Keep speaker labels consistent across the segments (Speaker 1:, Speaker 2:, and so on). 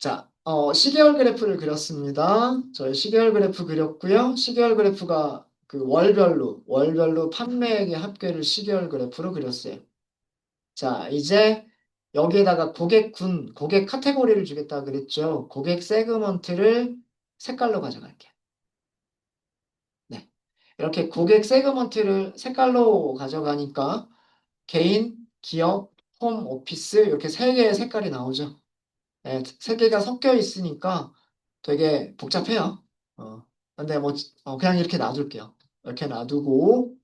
Speaker 1: 자, 시계열 그래프를 그렸습니다. 저희 시계열 그래프 그렸고요. 시계열 그래프가 그 월별로 판매액의 합계를 시계열 그래프로 그렸어요. 자, 이제 여기에다가 고객 카테고리를 주겠다 그랬죠. 고객 세그먼트를 색깔로 가져갈게요. 네. 이렇게 고객 세그먼트를 색깔로 가져가니까 개인, 기업, 홈, 오피스 이렇게 세 개의 색깔이 나오죠. 네, 세 개가 섞여 있으니까 되게 복잡해요. 근데 뭐, 그냥 이렇게 놔둘게요. 이렇게 놔두고,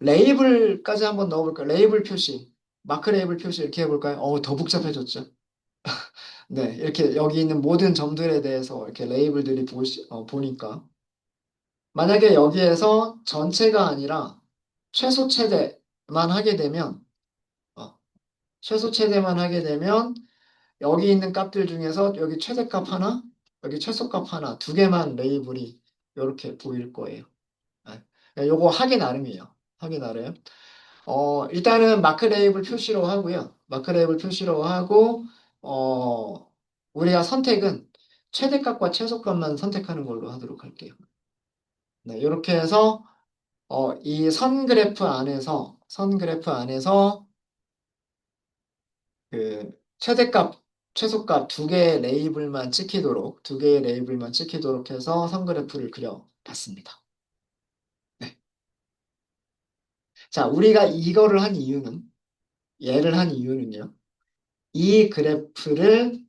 Speaker 1: 레이블까지 한번 넣어볼까요? 레이블 표시. 마크 레이블 표시 이렇게 해볼까요? 더 복잡해졌죠. 네, 이렇게 여기 있는 모든 점들에 대해서 이렇게 레이블들이 보니까. 만약에 여기에서 전체가 아니라 최소 최대만 하게 되면, 어, 최소 최대만 하게 되면 여기 있는 값들 중에서 여기 최대값 하나, 여기 최소값 하나, 두 개만 레이블이 이렇게 보일 거예요. 네. 요거 하기 나름이에요. 하기 나름. 일단은 마크 레이블 표시로 하고요. 마크 레이블 표시로 하고, 어, 우리가 선택은 최대값과 최소값만 선택하는 걸로 하도록 할게요. 네, 이렇게 해서, 이 선 그래프 안에서 그 최대값, 최소값 두 개의 레이블만 찍히도록 해서 선그래프를 그려봤습니다. 네. 자, 우리가 얘를 한 이유는요. 이 그래프를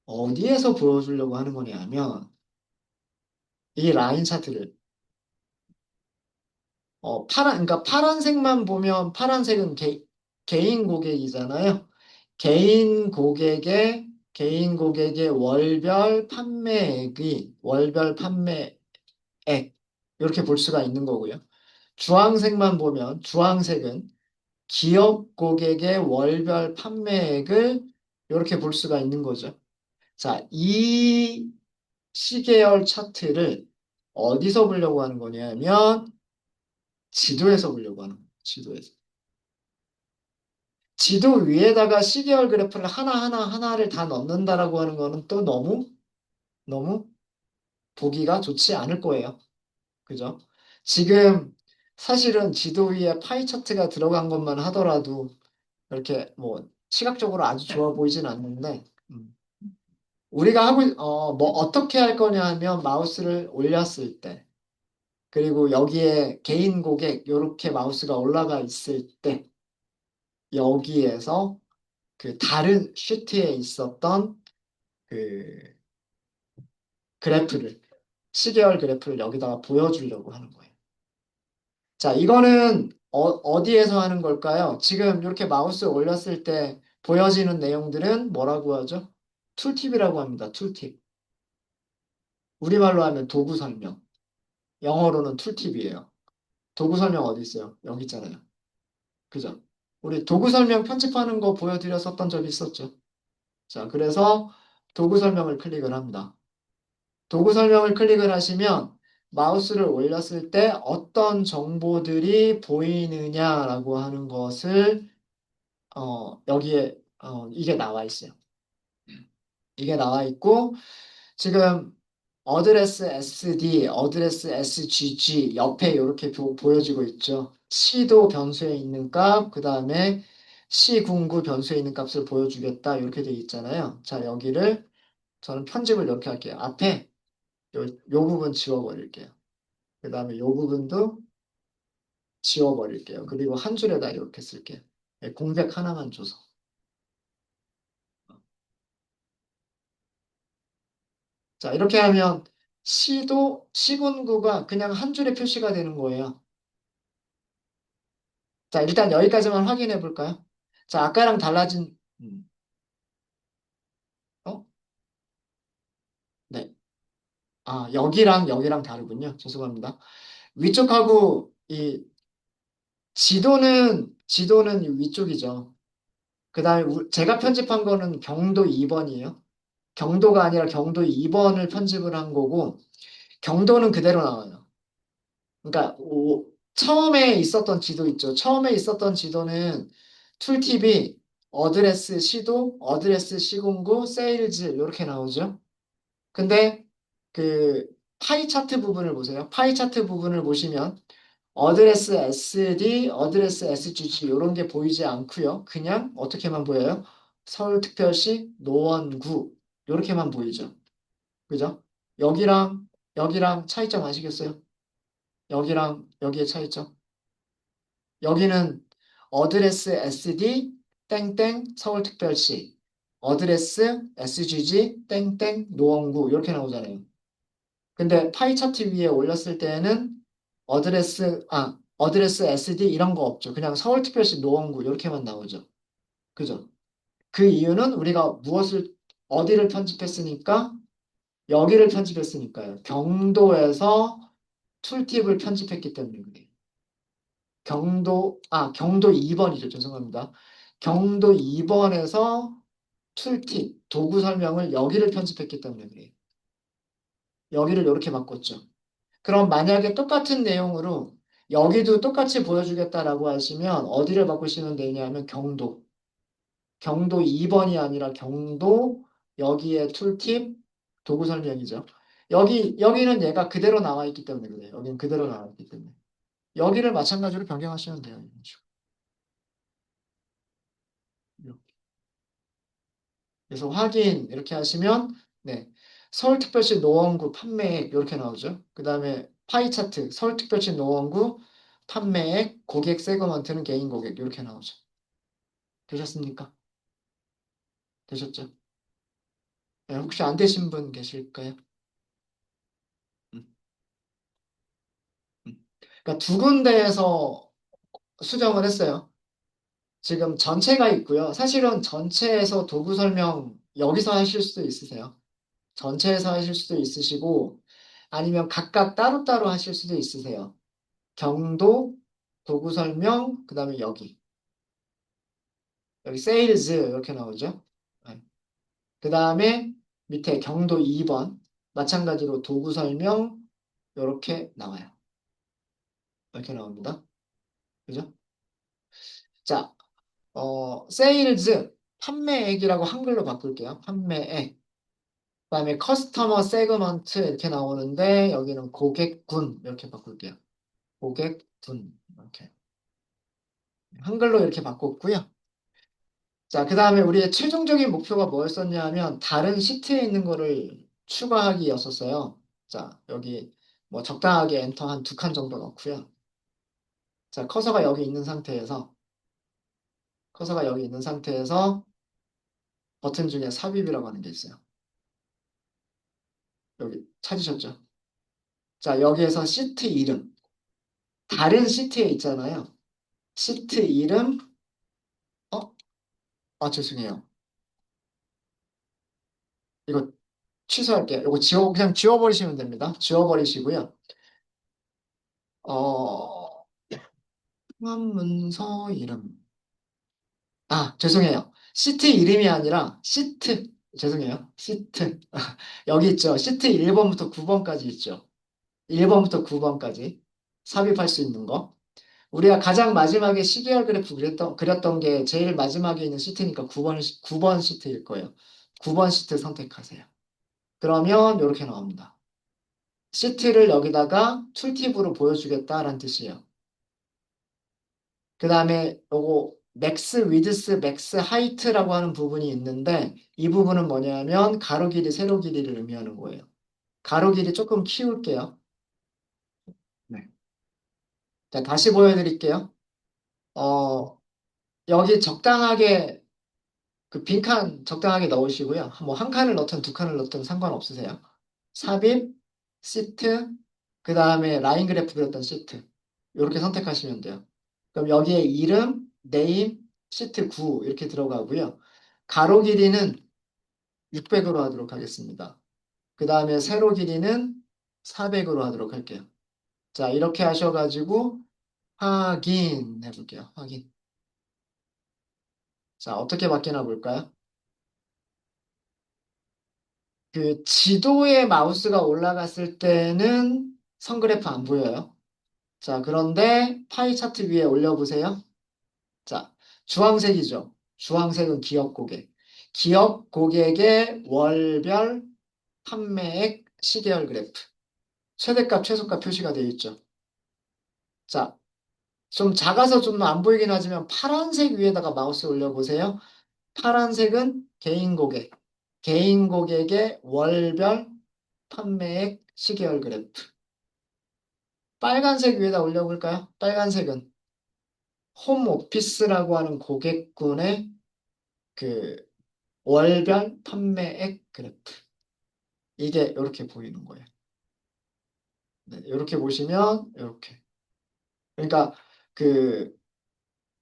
Speaker 1: 어디에서 보여주려고 하는 거냐면, 이 라인 차트를, 그러니까 파란색만 보면 파란색은 개인 고객이잖아요. 개인 고객의 월별 판매액, 이렇게 볼 수가 있는 거고요. 주황색만 보면 주황색은 기업 고객의 월별 판매액을 이렇게 볼 수가 있는 거죠. 자, 이 시계열 차트를 어디서 보려고 하는 거냐면 지도에서 보려고 하는 거예요. 지도에서. 지도 위에다가 시계열 그래프를 하나를 다 넣는다라고 하는 거는 또 너무 보기가 좋지 않을 거예요. 그죠? 지금 사실은 지도 위에 파이 차트가 들어간 것만 하더라도 이렇게 뭐 시각적으로 아주 좋아 보이진 않는데 우리가 뭐 어떻게 할 거냐 하면 마우스를 올렸을 때 그리고 여기에 개인 고객 이렇게 마우스가 올라가 있을 때 여기에서 그 다른 시트에 있었던 그 그래프를 시계열 그래프를 여기다가 보여주려고 하는 거예요. 자, 이거는 어디에서 하는 걸까요? 지금 이렇게 마우스 올렸을 때 보여지는 내용들은 뭐라고 하죠? 툴팁이라고 합니다. 툴팁. 우리말로 하면 도구 설명. 영어로는 툴팁이에요. 도구 설명 어디 있어요? 여기 있잖아요. 그죠? 우리 도구 설명 편집하는 거 보여드렸었던 적이 있었죠. 자, 그래서 도구 설명을 클릭을 합니다. 도구 설명을 클릭을 하시면 마우스를 올렸을 때 어떤 정보들이 보이느냐라고 하는 것을 여기에 이게 나와 있어요. 이게 나와 있고 지금 어드레스 SD, 어드레스 SGG 옆에 이렇게 보여지고 있죠. C도 변수에 있는 값, 그 다음에 C09 변수에 있는 값을 보여주겠다 이렇게 돼 있잖아요. 자, 여기를 저는 편집을 이렇게 할게요. 앞에 요 부분 지워버릴게요. 그 다음에 요 부분도 지워버릴게요. 그리고 한 줄에다 이렇게 쓸게요. 네, 공백 하나만 줘서. 자, 이렇게 하면 C09가 그냥 한 줄에 표시가 되는 거예요. 자, 일단 여기까지만 확인해 볼까요? 자, 아까랑 달라진, 어? 네. 아, 여기랑 다르군요. 죄송합니다. 위쪽하고 이 지도는 이 위쪽이죠. 그 다음에 제가 편집한 거는 경도 2번이에요. 경도가 아니라 경도 2번을 편집을 한 거고, 경도는 그대로 나와요. 그러니까 처음에 있었던 지도 있죠. 처음에 있었던 지도는 툴팁이 어드레스 시도, 어드레스 시공구, 세일즈 이렇게 나오죠. 근데 그 파이 차트 부분을 보세요. 파이 차트 부분을 보시면 어드레스 SD, 어드레스 SGG 이런 게 보이지 않고요. 그냥 어떻게만 보여요? 서울특별시 노원구 이렇게만 보이죠. 그죠? 여기랑 여기랑 차이점 아시겠어요? 여기랑 여기의 차이점. 여기는 어드레스 SD 땡땡 서울특별시, 어드레스 SGG 땡땡 노원구 이렇게 나오잖아요. 근데 파이 차트 위에 올렸을 때는 어드레스 SD 이런 거 없죠. 그냥 서울특별시 노원구 이렇게만 나오죠. 그죠? 그 이유는 우리가 어디를 편집했으니까 여기를 편집했으니까요. 경도에서 툴팁을 편집했기 때문에 그래요. 경도 2번이죠. 죄송합니다. 경도 2번에서 툴팁, 도구 설명을 여기를 편집했기 때문에 그래요. 여기를 이렇게 바꿨죠. 그럼 만약에 똑같은 내용으로 여기도 똑같이 보여주겠다라고 하시면 어디를 바꾸시면 되냐면 경도 2번이 아니라 경도 여기에 툴팁 도구 설명이죠. 여기는 얘가 그대로 나와 있기 때문에 그래요. 여기는 그대로 나와 있기 때문에. 여기를 마찬가지로 변경하시면 돼요. 이런 식으로. 그래서 확인 이렇게 하시면 네. 서울특별시 노원구 판매액 이렇게 나오죠. 그 다음에 파이 차트 서울특별시 노원구 판매액 고객 세그먼트는 개인 고객 이렇게 나오죠. 되셨습니까? 되셨죠? 네, 혹시 안 되신 분 계실까요? 음, 그러니까 두 군데에서 수정을 했어요. 지금 전체가 있고요. 사실은 전체에서 도구 설명 여기서 하실 수도 있으세요. 전체에서 하실 수도 있으시고 아니면 각각 따로따로 하실 수도 있으세요. 경도, 도구 설명, 그 다음에 여기 세일즈 이렇게 나오죠. 그 다음에 밑에 경도 2번 마찬가지로 도구 설명 이렇게 나와요. 이렇게 나옵니다. 그죠? 자, 세일즈 판매액이라고 한글로 바꿀게요. 판매액. 그다음에 커스터머 세그먼트 이렇게 나오는데 여기는 고객군 이렇게 바꿀게요. 고객군 이렇게 한글로 이렇게 바꿨고요. 자, 그다음에 우리의 최종적인 목표가 뭐였었냐면 다른 시트에 있는 거를 추가하기였었어요. 자, 여기 뭐 적당하게 엔터 한 두 칸 정도 넣고요. 자, 커서가 여기 있는 상태에서 버튼 중에 삽입이라고 하는 게 있어요. 여기 찾으셨죠? 자, 여기에서 시트 이름 다른 시트에 있잖아요. 시트 이름 어? 죄송해요. 이거 취소할게요. 이거 그냥 지워버리시면 됩니다. 지워버리시고요. 어, 통합 문서 이름. 죄송해요. 시트 이름이 아니라 죄송해요. 시트. 여기 있죠. 시트 1번부터 9번까지 있죠. 1번부터 9번까지 삽입할 수 있는 거. 우리가 가장 마지막에 시계열 그래프 그렸던 게 제일 마지막에 있는 시트니까 9번 시트일 거예요. 9번 시트 선택하세요. 그러면 이렇게 나옵니다. 시트를 여기다가 툴팁으로 보여주겠다라는 뜻이에요. 그 다음에 요거 맥스 위드스 맥스 하이트라고 하는 부분이 있는데 이 부분은 뭐냐면 가로 길이 세로 길이를 의미하는 거예요. 가로 길이 조금 키울게요. 네. 자, 다시 보여드릴게요. 어, 여기 적당하게 그 빈칸 적당하게 넣으시고요. 뭐 한 칸을 넣든 두 칸을 넣든 상관없으세요. 삽입, 시트, 그 다음에 라인 그래프 그렸던 시트. 이렇게 선택하시면 돼요. 그럼 여기에 이름, 네임, 시트 9 이렇게 들어가고요. 가로 길이는 600으로 하도록 하겠습니다. 그 다음에 세로 길이는 400으로 하도록 할게요. 자, 이렇게 하셔가지고 확인해 볼게요. 확인. 자, 어떻게 바뀌나 볼까요? 그 지도에 마우스가 올라갔을 때는 선그래프 안 보여요. 자, 그런데 파이 차트 위에 올려보세요. 자, 주황색이죠. 주황색은 기업 고객. 기업 고객의 월별 판매액 시계열 그래프. 최대값, 최소값 표시가 되어 있죠. 자, 좀 작아서 좀 안 보이긴 하지만 파란색 위에다가 마우스 올려보세요. 파란색은 개인 고객. 개인 고객의 월별 판매액 시계열 그래프. 빨간색 위에다 올려볼까요? 빨간색은 홈 오피스라고 하는 고객군의 그 월별 판매액 그래프. 이게 이렇게 보이는 거예요. 네, 이렇게 보시면 이렇게. 그러니까 그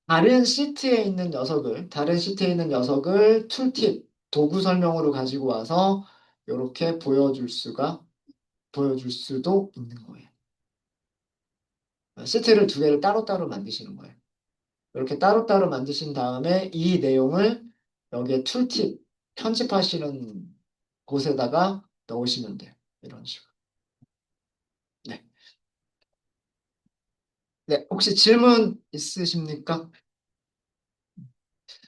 Speaker 1: 다른 시트에 있는 녀석을 툴팁, 도구 설명으로 가지고 와서 이렇게 보여줄 수도 있는 거예요. 시트를 두 개를 따로따로 만드시는 거예요. 이렇게 따로따로 만드신 다음에 이 내용을 여기에 툴팁, 편집하시는 곳에다가 넣으시면 돼요. 이런 식으로. 네. 네, 혹시 질문 있으십니까?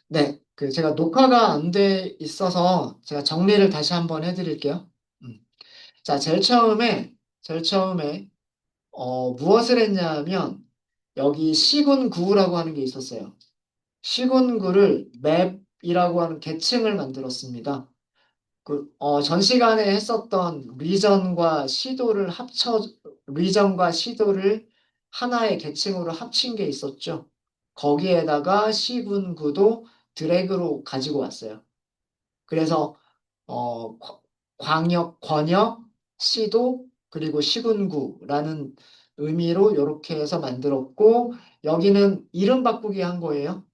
Speaker 1: 네, 제가 녹화가 안 돼 있어서 제가 정리를 다시 한번 해드릴게요. 음. 자, 제일 처음에, 무엇을 했냐면, 여기 시군 구라고 하는 게 있었어요. 시군 구를 맵이라고 하는 계층을 만들었습니다. 전 시간에 했었던 리전과 시도를 하나의 계층으로 합친 게 있었죠. 거기에다가 시군구도 드래그로 가지고 왔어요. 그래서, 권역, 시도, 그리고 시군구라는 의미로 이렇게 해서 만들었고, 여기는 이름 바꾸기 한 거예요.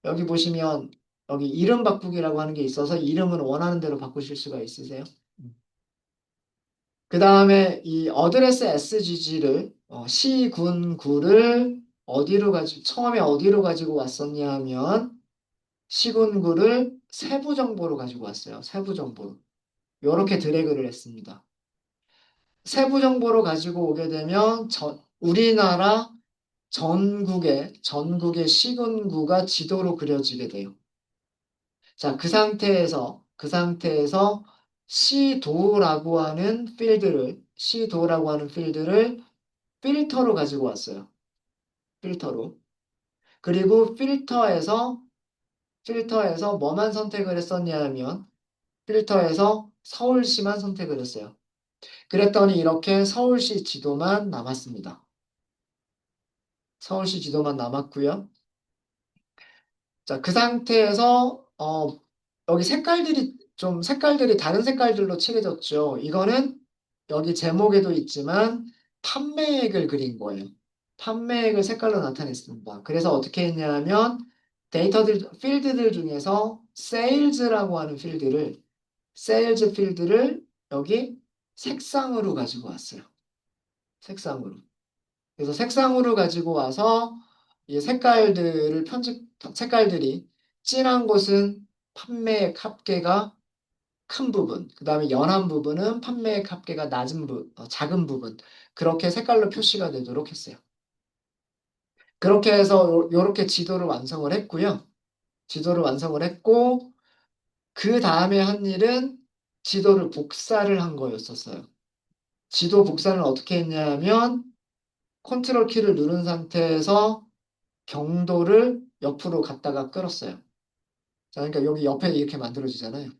Speaker 1: 여기 보시면 여기 이름 바꾸기라고 하는 게 있어서 이름은 원하는 대로 바꾸실 수가 있으세요. 그 다음에 이 어드레스 SGG를 시군구를 처음에 어디로 가지고 왔었냐 하면 시군구를 세부 정보로 가지고 왔어요. 세부 정보로. 이렇게 드래그를 했습니다. 세부 정보로 가지고 오게 되면 우리나라 전국의 시군구가 지도로 그려지게 돼요. 자, 그 상태에서 시도라고 하는 필드를 필터로 가지고 왔어요. 필터로. 그리고 필터에서 뭐만 선택을 했었냐 하면, 필터에서 서울시만 선택을 했어요. 그랬더니 이렇게 서울시 지도만 남았습니다. 서울시 지도만 남았고요. 자, 그 상태에서 여기 색깔들이 다른 색깔들로 칠해졌죠. 이거는 여기 제목에도 있지만 판매액을 그린 거예요. 판매액을 색깔로 나타냈습니다. 그래서 어떻게 했냐면 필드들 중에서 세일즈 필드를 여기 색상으로 가지고 왔어요. 색상으로. 그래서 색상으로 가지고 와서 이 색깔들이 진한 곳은 판매액 합계가 큰 부분, 그 다음에 연한 부분은 판매액 합계가 작은 부분, 그렇게 색깔로 표시가 되도록 했어요. 그렇게 해서 이렇게 지도를 완성을 했고요. 지도를 완성을 했고, 그 다음에 한 일은 지도를 복사를 한 거였었어요. 지도 복사는 어떻게 했냐면, 컨트롤 키를 누른 상태에서 경도를 옆으로 갔다가 끌었어요. 자, 그러니까 여기 옆에 이렇게 만들어지잖아요.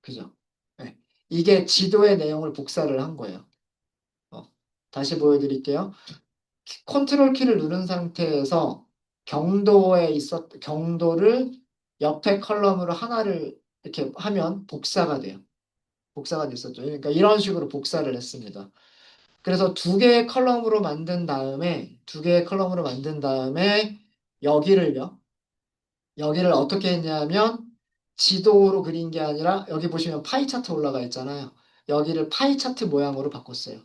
Speaker 1: 그죠? 네. 이게 지도의 내용을 복사를 한 거예요. 어, 다시 보여드릴게요. 컨트롤 키를 누른 상태에서 경도를 옆에 컬럼으로 하나를 이렇게 하면 복사가 돼요. 복사가 됐었죠. 그러니까 이런 식으로 복사를 했습니다. 그래서 두 개의 컬럼으로 만든 다음에 여기를요. 여기를 어떻게 했냐면 지도로 그린 게 아니라 여기 보시면 파이 차트 올라가 있잖아요. 여기를 파이 차트 모양으로 바꿨어요.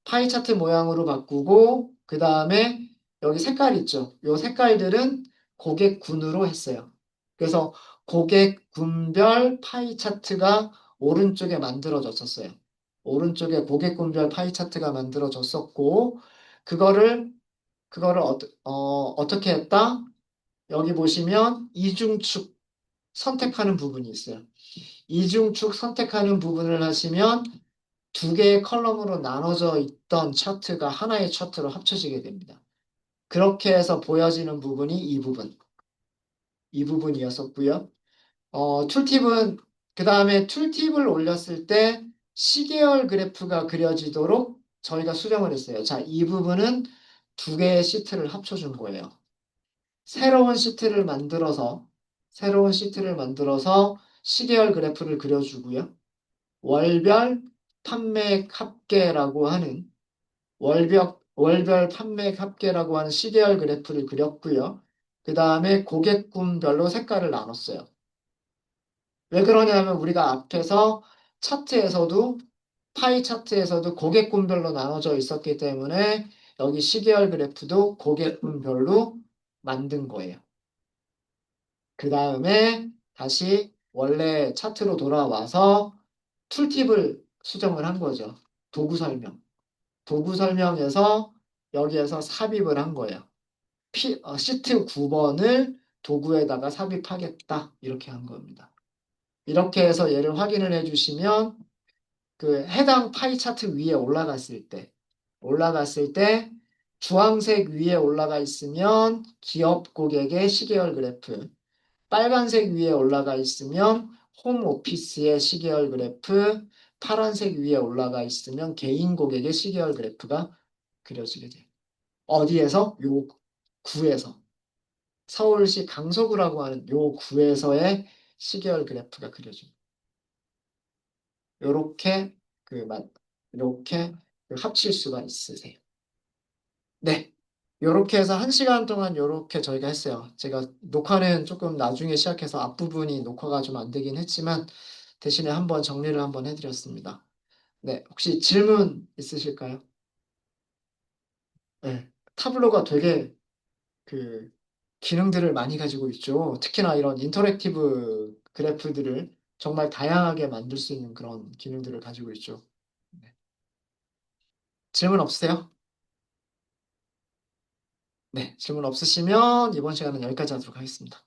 Speaker 1: 파이 차트 모양으로 바꾸고 그 다음에 여기 색깔 있죠. 이 색깔들은 고객군으로 했어요. 그래서 고객군별 파이 차트가 오른쪽에 만들어졌었어요. 오른쪽에 고객군별 파이 차트가 만들어졌었고 그거를 어떻게 했다? 여기 보시면 이중축 선택하는 부분이 있어요. 이중축 선택하는 부분을 하시면 두 개의 컬럼으로 나눠져 있던 차트가 하나의 차트로 합쳐지게 됩니다. 그렇게 해서 보여지는 부분이 이 부분, 이 부분이었었고요. 툴팁은 그 다음에 툴팁을 올렸을 때 시계열 그래프가 그려지도록 저희가 수정을 했어요. 자, 이 부분은 두 개의 시트를 합쳐준 거예요. 새로운 시트를 만들어서 시계열 그래프를 그려주고요. 월별 판매액 합계라고 하는 월별 판매액 합계라고 하는 시계열 그래프를 그렸고요. 그 다음에 고객군별로 색깔을 나눴어요. 왜 그러냐면 우리가 앞에서 차트에서도 파이 차트에서도 고객군별로 나눠져 있었기 때문에 여기 시계열 그래프도 고객군별로 만든 거예요. 그 다음에 다시 원래 차트로 돌아와서 툴팁을 수정을 한 거죠. 도구 설명. 도구 설명에서 여기에서 삽입을 한 거예요. 시트 9번을 도구에다가 삽입하겠다. 이렇게 한 겁니다. 이렇게 해서 얘를 확인을 해주시면 그 해당 파이 차트 위에 올라갔을 때 주황색 위에 올라가 있으면 기업 고객의 시계열 그래프, 빨간색 위에 올라가 있으면 홈 오피스의 시계열 그래프, 파란색 위에 올라가 있으면 개인 고객의 시계열 그래프가 그려지게 돼요. 어디에서? 요 구에서. 서울시 강서구라고 하는 요 구에서의 시계열 그래프가 그려집니다. 요렇게 이렇게 합칠 수가 있으세요. 네. 요렇게 해서 1시간 동안 요렇게 저희가 했어요. 제가 녹화는 조금 나중에 시작해서 앞부분이 녹화가 좀 안 되긴 했지만 대신에 한번 정리를 한번 해드렸습니다. 네. 혹시 질문 있으실까요? 네. 타블로가 되게 그 기능들을 많이 가지고 있죠. 특히나 이런 인터랙티브 그래프들을 정말 다양하게 만들 수 있는 그런 기능들을 가지고 있죠. 네. 질문 없으세요? 네, 질문 없으시면 이번 시간은 여기까지 하도록 하겠습니다.